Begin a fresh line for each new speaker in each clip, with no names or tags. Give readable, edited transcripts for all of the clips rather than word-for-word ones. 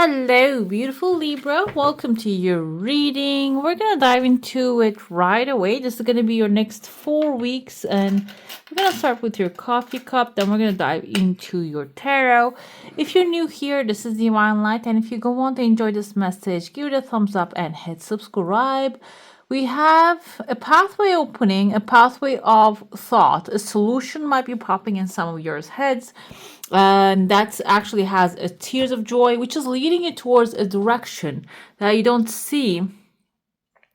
Hello, beautiful Libra. Welcome to your reading. We're going to dive into it right away. This is going to be your next 4 weeks, and we're going to start with your coffee cup. Then we're going to dive into your tarot. If you're new here, this is Divine Light, and if you go on to enjoy this message, give it a thumbs up and hit subscribe. We have a pathway opening, a pathway of thought. A solution might be popping in some of your heads. And that actually has a tears of joy, which is leading you towards a direction that you don't see.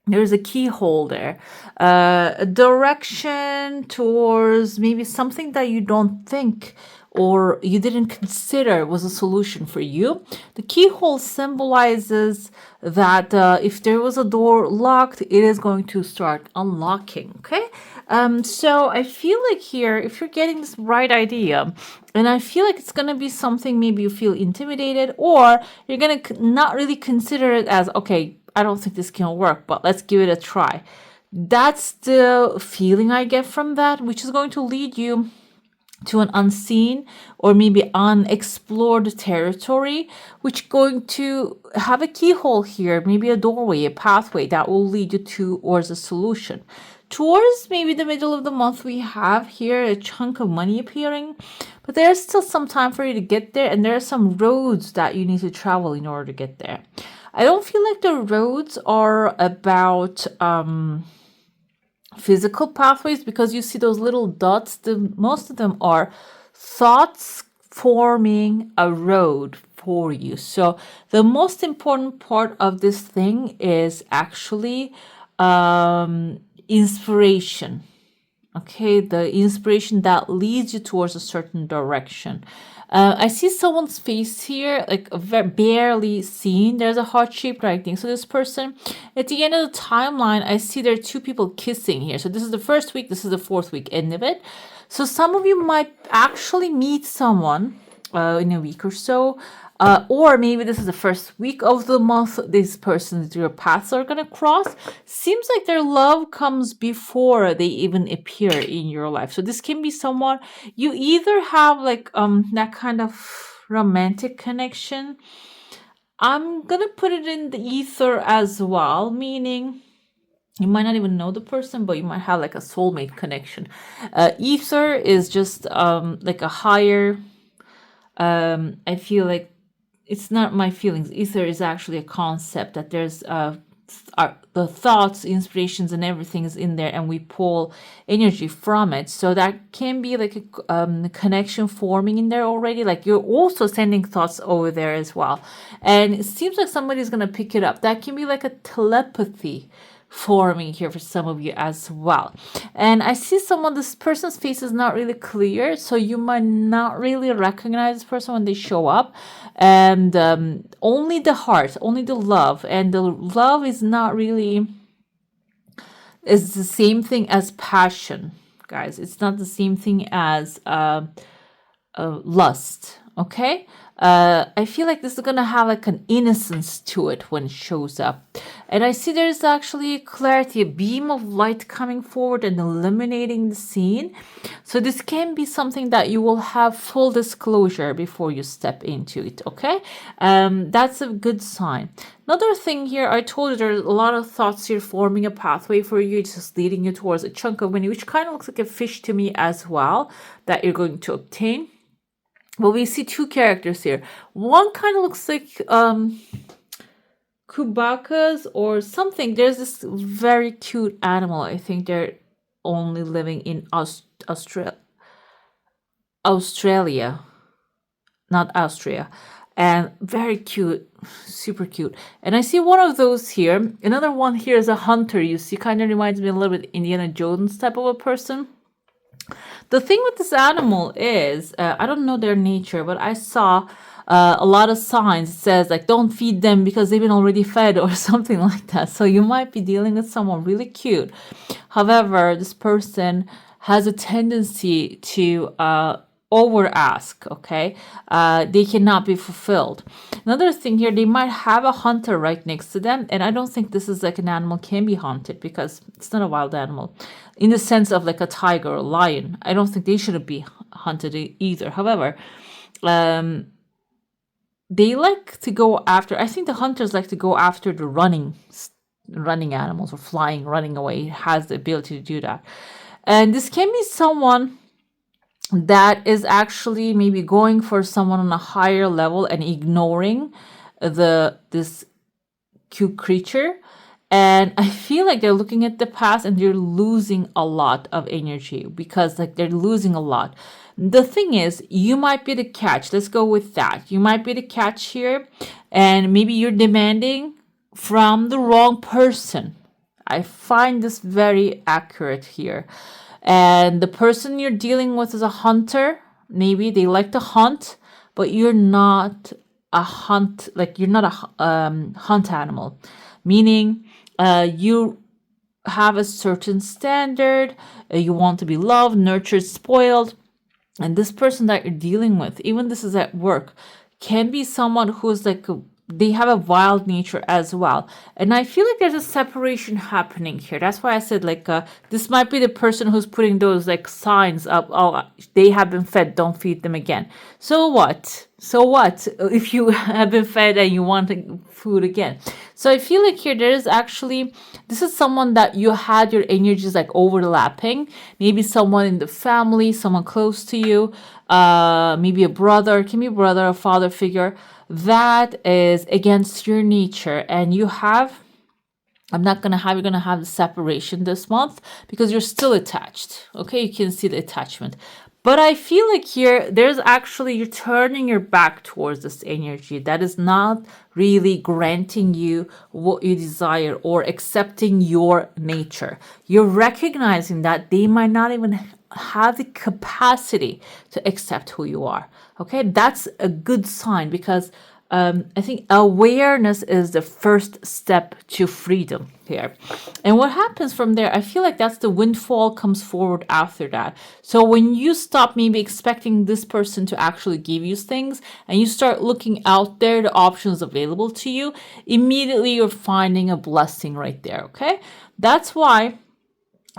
There's a keyhole there, a direction towards maybe something that you don't think or you didn't consider was a solution for you. The keyhole symbolizes that if there was a door locked, it is going to start unlocking. Okay. So I feel like here, if you're getting this right idea, and I feel like it's going to be something maybe you feel intimidated, or you're going to not really consider it as, okay, I don't think this can work, but let's give it a try. That's the feeling I get from that, which is going to lead you to an unseen or maybe unexplored territory, which going to have a keyhole here, maybe a doorway, a pathway that will lead you towards a solution. Towards maybe the middle of the month, we have here a chunk of money appearing, but there's still some time for you to get there, and there are some roads that you need to travel in order to get there. I don't feel like the roads are about physical pathways, because you see those little dots. Most of them are thoughts forming a road for you. So the most important part of this thing is actually inspiration. Okay, the inspiration that leads you towards a certain direction. I see someone's face here, like barely seen. There's a heart-shaped writing. So this person, at the end of the timeline, I see there are two people kissing here. So this is the first week, this is the fourth week, end of it. So some of you might actually meet someone in a week or so. Or maybe this is the first week of the month. This person's your paths are gonna cross. Seems like their love comes before they even appear in your life. So this can be someone you either have like that kind of romantic connection. I'm gonna put it in the ether as well, meaning you might not even know the person, but you might have like a soulmate connection. Ether is just like a higher. I feel like it's not my feelings. Ether is actually a concept that there's the thoughts, inspirations, and everything is in there, and we pull energy from it. So that can be like a connection forming in there already. Like you're also sending thoughts over there as well, and it seems like somebody's gonna pick it up. That can be like a telepathy forming here for some of you as well. And I see this person's face is not really clear, so you might not really recognize this person when they show up. And only the heart, only the love, and the love is not really is the same thing as passion, guys. It's not the same thing as lust. Okay. I feel like this is gonna have like an innocence to it when it shows up. And I see there's actually clarity, a beam of light coming forward and illuminating the scene. So this can be something that you will have full disclosure before you step into it, okay? That's a good sign. Another thing here, I told you there's a lot of thoughts here forming a pathway for you, just leading you towards a chunk of money, which kind of looks like a fish to me as well, that you're going to obtain. Well, we see two characters here. One kind of looks like Kubacas or something. There's this very cute animal. I think they're only living in Australia, not Austria. And very cute, super cute. And I see one of those here. Another one here is a hunter. You see, kind of reminds me a little bit Indiana Jones type of a person. The thing with this animal is, I don't know their nature, but I saw a lot of signs. It says like, don't feed them because they've been already fed or something like that. So you might be dealing with someone really cute. However, this person has a tendency to over ask, okay? They cannot be fulfilled. Another thing here, they might have a hunter right next to them, and I don't think this is like an animal can be hunted because it's not a wild animal in the sense of like a tiger or a lion. I don't think they shouldn't be hunted either. However, they like to go after, I think the hunters like to go after the running animals, or flying, running away. It has the ability to do that. And this can be someone that is actually maybe going for someone on a higher level and ignoring this cute creature. And I feel like they're looking at the past and they're losing a lot of energy, because like they're losing a lot. The thing is, you might be the catch. Let's go with that. You might be the catch here, and maybe you're demanding from the wrong person. I find this very accurate here. And the person you're dealing with is a hunter. Maybe they like to hunt, but you're not a hunt, like you're not a hunt animal, meaning you have a certain standard. You want to be loved, nurtured, spoiled. And this person that you're dealing with, even this is at work, can be someone who's like they have a wild nature as well. And I feel like there's a separation happening here. That's why I said like this might be the person who's putting those like signs up. Oh, they have been fed, don't feed them again. So what if you have been fed and you want food again? So I feel like here there is actually, this is someone that you had your energies like overlapping. Maybe someone in the family, someone close to you, maybe a brother, it can be a brother, a father figure that is against your nature. And you're gonna have the separation this month because you're still attached. Okay, you can see the attachment. But I feel like here, there's actually, you're turning your back towards this energy that is not really granting you what you desire or accepting your nature. You're recognizing that they might not even have the capacity to accept who you are. Okay, that's a good sign, because I think awareness is the first step to freedom here. And what happens from there, I feel like that's the windfall comes forward after that. So when you stop maybe expecting this person to actually give you things and you start looking out there, the options available to you, immediately you're finding a blessing right there. Okay, that's why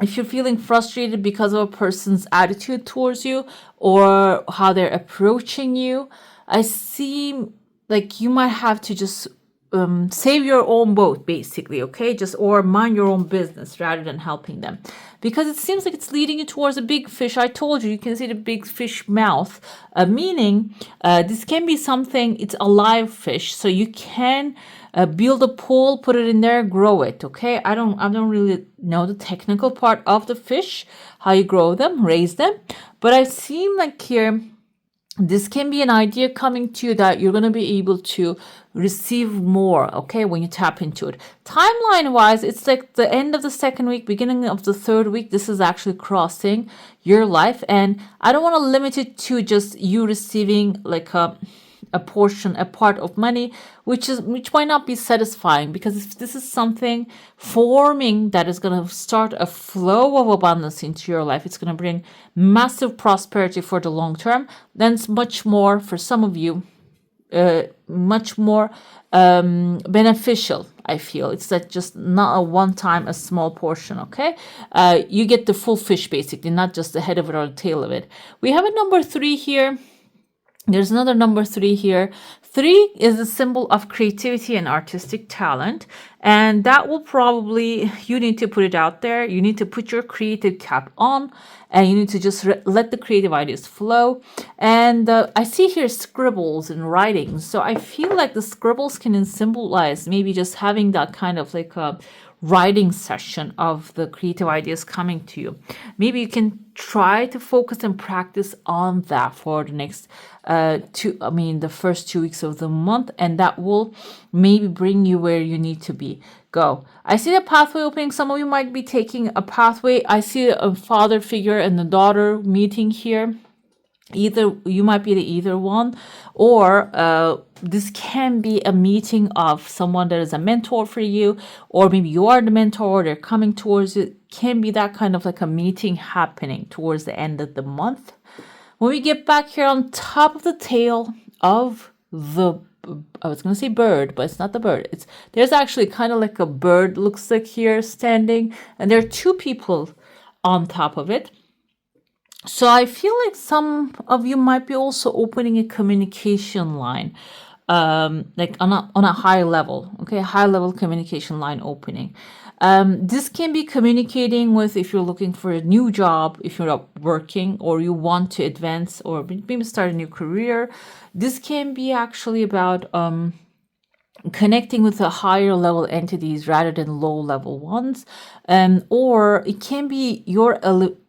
if you're feeling frustrated because of a person's attitude towards you or how they're approaching you, I see like you might have to just save your own boat, basically, okay? Just, or mind your own business rather than helping them, because it seems like it's leading you towards a big fish. I told you, you can see the big fish mouth, meaning this can be something, it's a live fish, so you can build a pool, put it in there, grow it. Okay, I don't really know the technical part of the fish, how you grow them, raise them, but I seem like here this can be an idea coming to you that you're going to be able to receive more, okay, when you tap into it. Timeline wise, it's like the end of the second week, beginning of the third week. This is actually crossing your life, and I don't want to limit it to just you receiving like a part of money, which might not be satisfying, because if this is something forming that is going to start a flow of abundance into your life, it's going to bring massive prosperity for the long term. Then it's much more, for some of you, much more beneficial. I feel it's like just not a one time, a small portion. Okay, you get the full fish basically, not just the head of it or the tail of it. We have a number 3 here. There's another number 3 here. 3 is a symbol of creativity and artistic talent. And that will probably, you need to put it out there. You need to put your creative cap on, and you need to just let the creative ideas flow. And I see here scribbles and writing. So I feel like the scribbles can symbolize maybe just having that kind of like a writing session of the creative ideas coming to you. Maybe you can try to focus and practice on that for the next the first 2 weeks of the month, and that will maybe bring you where you need to go. I see the pathway opening. Some of you might be taking a pathway. I see a father figure and a daughter meeting here. Either you might be the either one, or this can be a meeting of someone that is a mentor for you, or maybe you are the mentor, they're coming towards you. Can be that kind of like a meeting happening towards the end of the month. When we get back here on top of the tail of the, I was going to say bird, but it's not the bird. There's actually kind of like a bird looks like here standing, and there are 2 people on top of it. So I feel like some of you might be also opening a communication line. like on a high level, okay, high level communication line opening. This can be communicating with if you're looking for a new job, if you're not working or you want to advance or maybe start a new career. This can be actually about connecting with the higher level entities rather than low level ones. Or it can be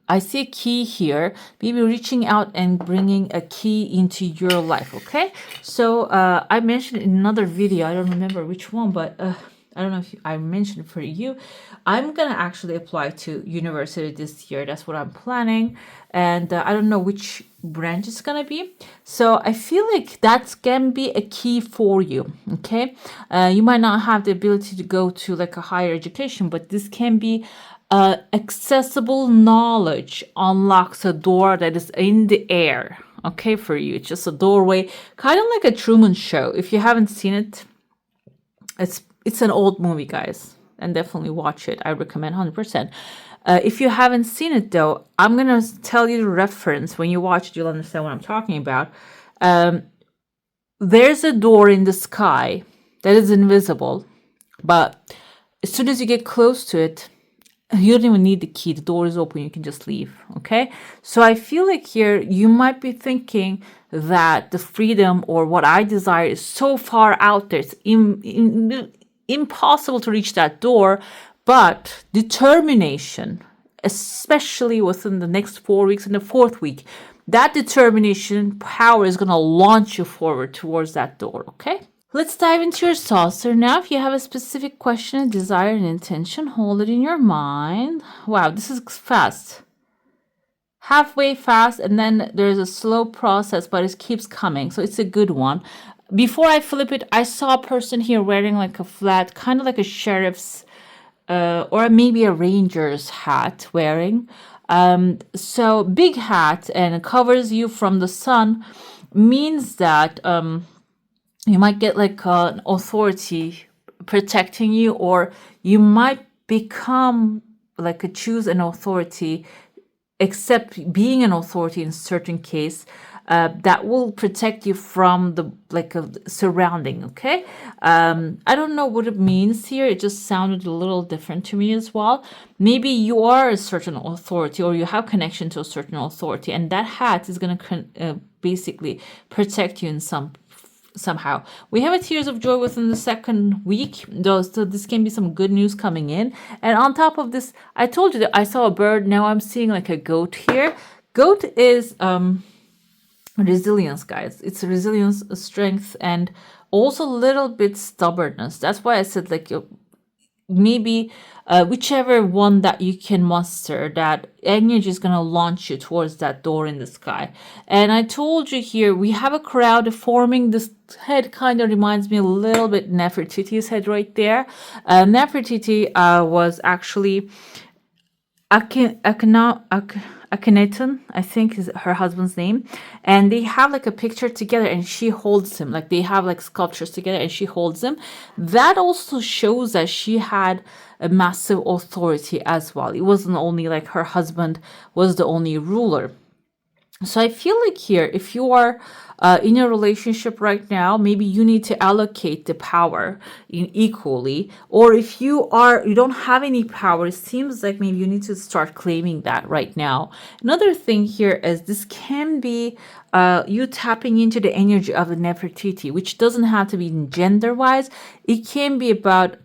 I see a key here, maybe reaching out and bringing a key into your life. Okay, so I mentioned in another video, I don't remember which one, but I don't know if I mentioned for you. I'm gonna actually apply to university this year. That's what I'm planning, and I don't know which branch it's gonna be. So I feel like that can be a key for you. Okay, you might not have the ability to go to like a higher education, but this can be accessible knowledge unlocks a door that is in the air. Okay, for you, it's just a doorway, kind of like a Truman Show. If you haven't seen it, it's an old movie, guys, and definitely watch it. I recommend 100%. If you haven't seen it, though, I'm going to tell you the reference. When you watch it, you'll understand what I'm talking about. There's a door in the sky that is invisible, but as soon as you get close to it, you don't even need the key. The door is open. You can just leave. Okay. So I feel like here you might be thinking that the freedom or what I desire is so far out there. It's impossible to reach that door, but determination, especially within the next 4 weeks and the fourth week, that determination power is going to launch you forward towards that door. Okay. Let's dive into your saucer now. If you have a specific question, a desire, an intention, hold it in your mind. Wow, this is fast. Halfway fast, and then there's a slow process, but it keeps coming. So it's a good one. Before I flip it, I saw a person here wearing like a flat, kind of like a sheriff's or maybe a ranger's hat wearing. So big hat, and it covers you from the sun, means that you might get like an authority protecting you, or you might become like choose an authority, except being an authority in certain case that will protect you from the surrounding. Okay, I don't know what it means here. It just sounded a little different to me as well. Maybe you are a certain authority, or you have connection to a certain authority, and that hat is going to basically protect you in somehow. We have a tears of joy within the second week, though, so this can be some good news coming in. And on top of this, I told you that I saw a bird. Now I'm seeing like a goat here. Goat is resilience, guys. It's resilience, strength, and also a little bit stubbornness. That's why I said like maybe whichever one that you can muster, that energy is going to launch you towards that door in the sky. And I told you here, we have a crowd forming. This head kind of reminds me a little bit Nefertiti's head right there. Nefertiti was actually Akhenaten, I think is her husband's name, and they have like a picture together, and she holds him. Like they have like sculptures together, and she holds him. That also shows that she had a massive authority as well. It wasn't only like her husband was the only ruler. So I feel like here, if you are in a relationship right now, maybe you need to allocate the power equally. Or if you don't have any power, it seems like maybe you need to start claiming that right now. Another thing here is this can be you tapping into the energy of the Nefertiti, which doesn't have to be gender wise. It can be about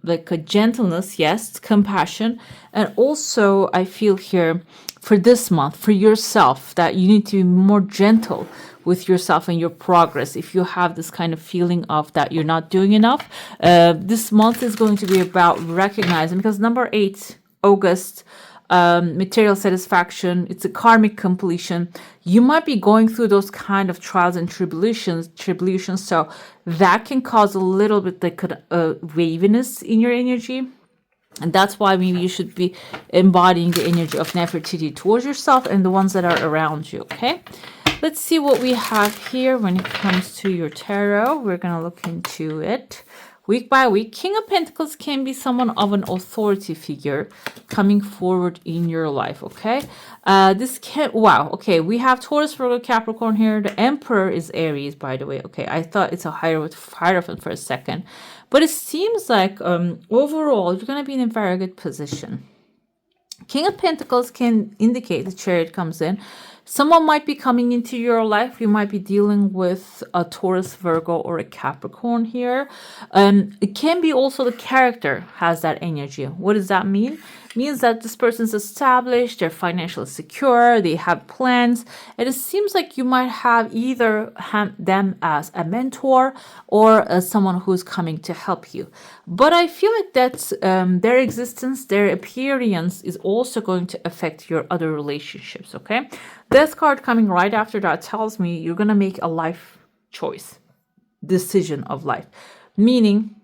like a gentleness, yes, compassion, and also I feel here for this month, for yourself, that you need to be more gentle with yourself and your progress. If you have this kind of feeling of that you're not doing enough, this month is going to be about recognizing, because number 8, August, material satisfaction, it's a karmic completion. You might be going through those kind of trials and tribulations. So that can cause a little bit like a waviness in your energy. And that's why maybe you should be embodying the energy of Nefertiti towards yourself and the ones that are around you, okay? Let's see what we have here when it comes to your tarot. We're going to look into it. week by week. King of Pentacles can be someone of an authority figure coming forward in your life, okay? This can, wow, okay, we have Taurus, Virgo, Capricorn here. The Emperor is Aries, by the way, okay? I thought it's a Hierophant for a second. But it seems like overall, you're going to be in a very good position. King of Pentacles can indicate the Chariot comes in. Someone might be coming into your life. You might be dealing with a Taurus, Virgo, or a Capricorn here. It can be also the character has that energy. What does that mean? It means that this person's established, they're financially secure, they have plans, and it seems like you might have either them as a mentor or as someone who's coming to help you. But I feel like that's their existence, their appearance is also going to affect your other relationships, okay? This card coming right after that tells me you're going to make a life choice, decision of life, meaning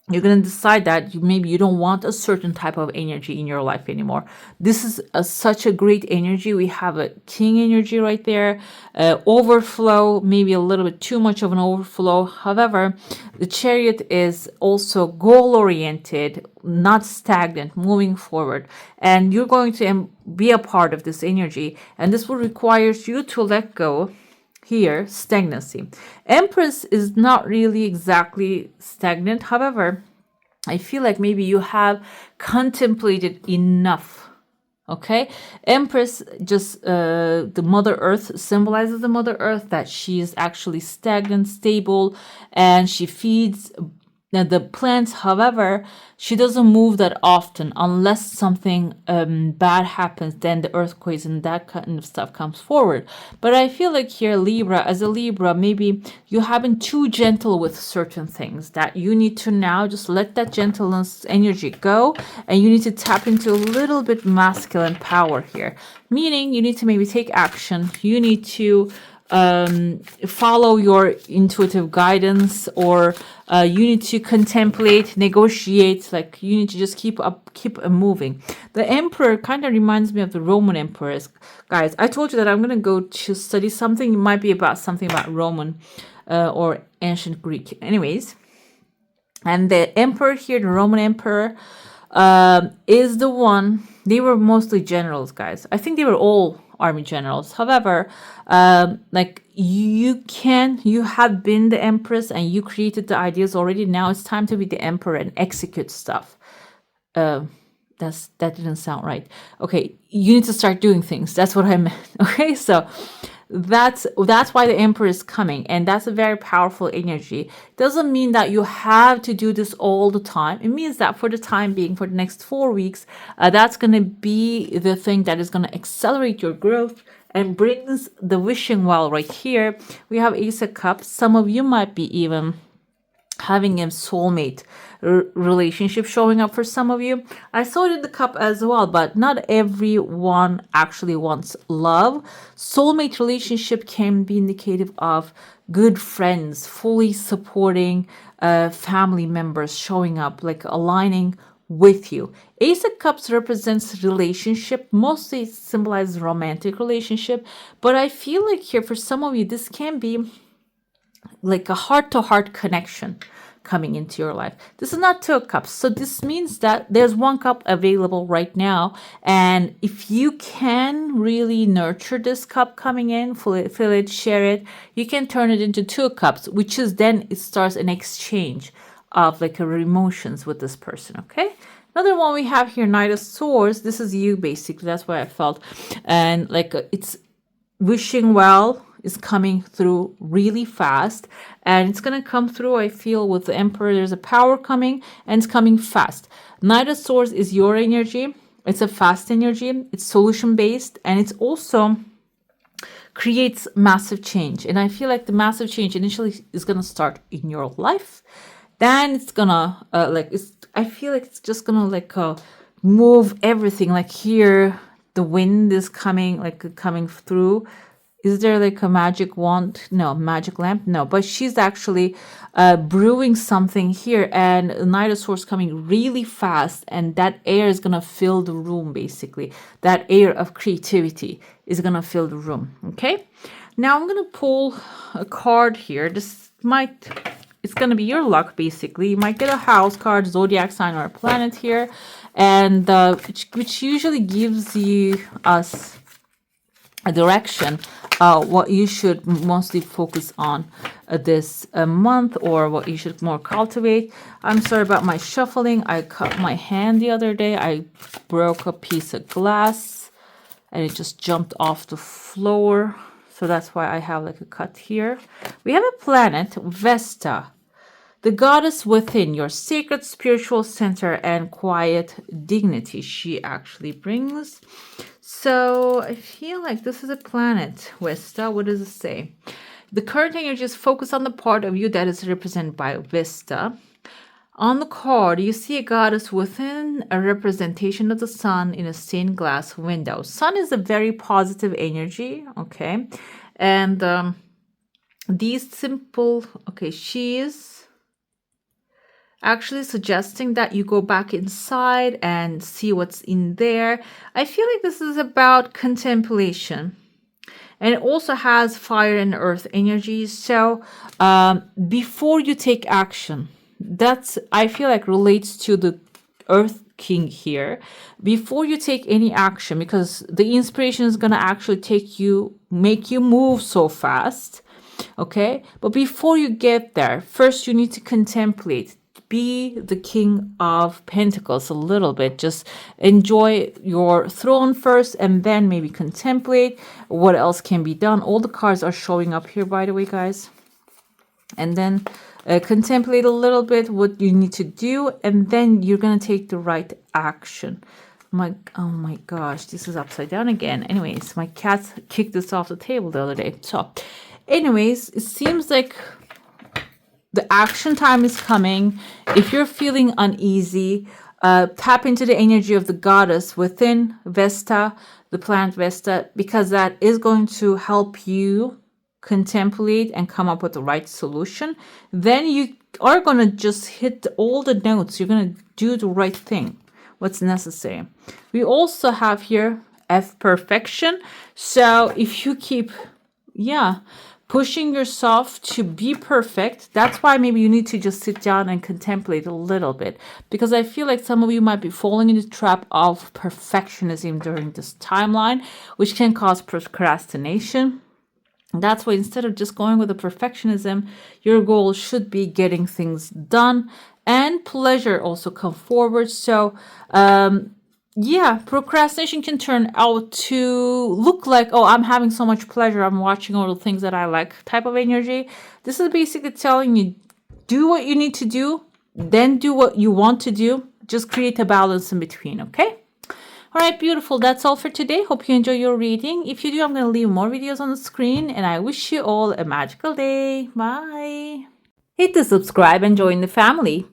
you're going to decide that maybe you don't want a certain type of energy in your life anymore. This is such a great energy. We have a king energy right there, overflow, maybe a little bit too much of an overflow. However, the Chariot is also goal-oriented, not stagnant, moving forward. And you're going to be a part of this energy. And this will require you to let go here, stagnancy. Empress is not really exactly stagnant. However, I feel like maybe you have contemplated enough. Okay, Empress just the Mother Earth symbolizes the Mother Earth, that she is actually stagnant, stable, and she feeds the plants. However, she doesn't move that often unless something bad happens. Then the earthquakes and that kind of stuff comes forward. But I feel like here, Libra, as a Libra, maybe you have been too gentle with certain things, that you need to now just let that gentleness energy go, and you need to tap into a little bit masculine power here, meaning you need to maybe take action. You need to follow your intuitive guidance, or you need to contemplate, negotiate, like you need to just keep moving. The Emperor kind of reminds me of the Roman emperors. Guys, I told you that I'm going to go to study something. It might be about something about Roman or ancient Greek. Anyways, and the Emperor here, the Roman Emperor, is the one. They were mostly generals, guys. I think they were all army generals. However, like you have been the Empress and you created the ideas already. Now it's time to be the Emperor and execute stuff. That didn't sound right. Okay, you need to start doing things. That's what I meant. Okay, so that's why the Emperor is coming, and that's a very powerful energy. Doesn't mean that you have to do this all the time. It means that for the time being, for the next 4 weeks, that's going to be the thing that is going to accelerate your growth and brings the wishing well right here. We have Ace of Cups. Some of you might be even having a soulmate relationship showing up for some of you. I saw it in the cup as well, but not everyone actually wants love. Soulmate relationship can be indicative of good friends, fully supporting family members showing up, like aligning with you. Ace of Cups represents relationship, mostly symbolizes romantic relationship, but I feel like here for some of you, this can be like a heart-to-heart connection coming into your life. This is not 2 of Cups. So this means that there's 1 cup available right now. And if you can really nurture this cup coming in, fill it, share it, you can turn it into 2 of Cups, which is then it starts an exchange of like emotions with this person, okay? Another one we have here, Knight of Swords. This is you, basically. That's what I felt. And like it's wishing well is coming through really fast, and it's going to come through, I feel, with the Emperor. There's a power coming, and it's coming fast. Knight of Swords is your energy. It's a fast energy. It's solution based, and it's also creates massive change. And I feel like the massive change initially is going to start in your life. Then it's gonna I feel like it's just gonna like move everything. Like here, the wind is coming through. Is there like a magic wand? No, magic lamp? No, but she's actually brewing something here, and Knight of Swords coming really fast, and that air is gonna fill the room, basically. That air of creativity is gonna fill the room, okay? Now I'm gonna pull a card here. This might it's going to be your luck, basically. You might get a house card, zodiac sign, or a planet here, and which usually gives us a direction, what you should mostly focus on this month, or what you should more cultivate. I'm sorry about my shuffling. I cut my hand the other day. I broke a piece of glass and it just jumped off the floor. So that's why I have like a cut here. We have a planet, Vesta, the goddess within, your sacred spiritual center and quiet dignity she actually brings. So I feel like this is a planet, Vesta. What does it say? The current energy is focused on the part of you that is represented by Vesta. On the card, you see a goddess within, a representation of the sun in a stained glass window. Sun is a very positive energy, okay? And these simple, okay, she is actually suggesting that you go back inside and see what's in there. I feel like this is about contemplation. And it also has fire and earth energies. So before you take action, that's, I feel like, relates to the earth king here. Before you take any action, because the inspiration is going to actually make you move so fast. Okay. But before you get there, first you need to contemplate. Be the King of Pentacles a little bit. Just enjoy your throne first and then maybe contemplate what else can be done. All the cards are showing up here, by the way, guys. And then contemplate a little bit what you need to do, and then you're going to take the right action. Oh my gosh, this is upside down again. Anyways, my cat kicked this off the table the other day. So anyways, it seems like the action time is coming. If you're feeling uneasy, tap into the energy of the goddess within Vesta, the planet Vesta, because that is going to help you contemplate and come up with the right solution. Then you are going to just hit all the notes. You're going to do the right thing, what's necessary. We also have here F, perfection. So if you keep, pushing yourself to be perfect, that's why maybe you need to just sit down and contemplate a little bit, because I feel like some of you might be falling into the trap of perfectionism during this timeline, which can cause procrastination. That's why instead of just going with the perfectionism, your goal should be getting things done, and pleasure also come forward. So procrastination can turn out to look like, oh, I'm having so much pleasure, I'm watching all the things that I like type of energy. This is basically telling you, do what you need to do, then do what you want to do. Just create a balance in between, okay? All right, beautiful. That's all for today. Hope you enjoy your reading. If you do, I'm going to leave more videos on the screen, and I wish you all a magical day. Bye. Hit the subscribe and join the family.